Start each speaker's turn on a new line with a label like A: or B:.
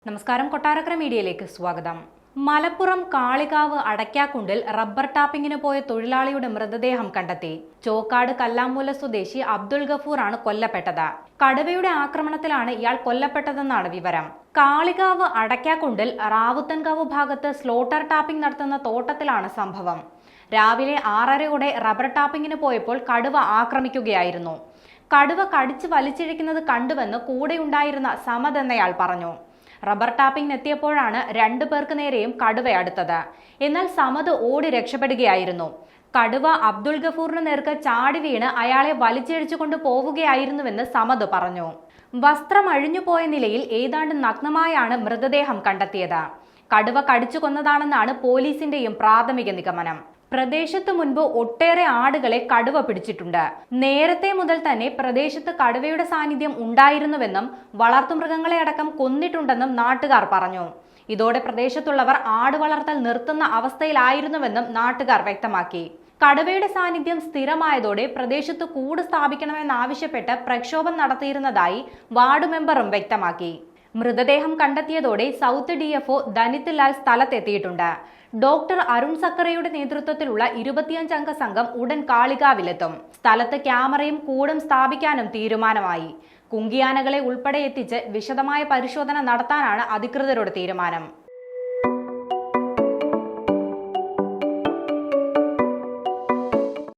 A: നമസ്കാരം, കൊട്ടാരക്കര മീഡിയയിലേക്ക് സ്വാഗതം. മലപ്പുറം കാളികാവ് അടയ്ക്കാക്കുണ്ടിൽ റബ്ബർ ടാപ്പിങ്ങിന് പോയ തൊഴിലാളിയുടെ മൃതദേഹം കണ്ടെത്തി. ചോക്കാട് കല്ലാമൂല സ്വദേശി അബ്ദുൾ ഗഫൂറാണ് കൊല്ലപ്പെട്ടത്. കടുവയുടെ ആക്രമണത്തിലാണ് ഇയാൾ കൊല്ലപ്പെട്ടതെന്നാണ് വിവരം. കാളികാവ് അടയ്ക്കാക്കുണ്ടിൽ റാവുത്തൻകാവ് ഭാഗത്ത് സ്ലോട്ടർ ടാപ്പിംഗ് നടത്തുന്ന തോട്ടത്തിലാണ് സംഭവം. രാവിലെ 6:30 റബ്ബർ ടാപ്പിങ്ങിന് പോയപ്പോൾ കടുവ ആക്രമിക്കുകയായിരുന്നു. കടുവ കടിച്ചു വലിച്ചിഴക്കുന്നത് കണ്ടുവെന്ന് കൂടെയുണ്ടായിരുന്ന സമദ് എന്നയാൾ പറഞ്ഞു. റബ്ബർ ടാപ്പിംഗ് എത്തിയപ്പോഴാണ് 2 പേർക്ക് നേരെയും കടുവ അടുത്തത്. എന്നാൽ സമദ് ഓടി രക്ഷപ്പെടുകയായിരുന്നു. കടുവ അബ്ദുൾ ഗഫൂറിന് നേർക്ക് ചാടി വീണ് അയാളെ വലിച്ചിഴച്ചുകൊണ്ട് പോവുകയായിരുന്നുവെന്ന് സമദ് പറഞ്ഞു. വസ്ത്രം അഴിഞ്ഞുപോയ നിലയിൽ ഏതാണ്ട് നഗ്നമായാണ് മൃതദേഹം കണ്ടെത്തിയത്. കടുവ കടിച്ചു കൊന്നതാണെന്നാണ് പോലീസിന്റെയും പ്രാഥമിക നിഗമനം. പ്രദേശത്ത് മുൻപ് ഒട്ടേറെ ആടുകളെ കടുവ പിടിച്ചിട്ടുണ്ട്. നേരത്തെ മുതൽ തന്നെ പ്രദേശത്ത് കടുവയുടെ സാന്നിധ്യം ഉണ്ടായിരുന്നുവെന്നും വളർത്തുമൃഗങ്ങളെ അടക്കം കൊന്നിട്ടുണ്ടെന്നും നാട്ടുകാർ പറഞ്ഞു. ഇതോടെ പ്രദേശത്തുള്ളവർ ആട് വളർത്തൽ നിർത്തുന്ന അവസ്ഥയിലായിരുന്നുവെന്നും നാട്ടുകാർ വ്യക്തമാക്കി. കടുവയുടെ സാന്നിധ്യം സ്ഥിരമായതോടെ പ്രദേശത്ത് കൂട് സ്ഥാപിക്കണമെന്നാവശ്യപ്പെട്ട് പ്രക്ഷോഭം നടത്തിയിരുന്നതായി വാർഡ് മെമ്പറും വ്യക്തമാക്കി. മൃതദേഹം കണ്ടെത്തിയതോടെ സൗത്ത് DFO ധനിത് ലാൽ സ്ഥലത്തെത്തിയിട്ടുണ്ട്. ഡോക്ടർ അരുൺ സക്കറയുടെ നേതൃത്വത്തിലുള്ള 25 അംഗ സംഘം ഉടൻ കാളികാവിലെത്തും. സ്ഥലത്ത് ക്യാമറയും കൂടും സ്ഥാപിക്കാനും തീരുമാനമായി. കുങ്കിയാനകളെ ഉൾപ്പെടെ എത്തിച്ച് വിശദമായ പരിശോധന നടത്താനാണ് അധികൃതരുടെ തീരുമാനം.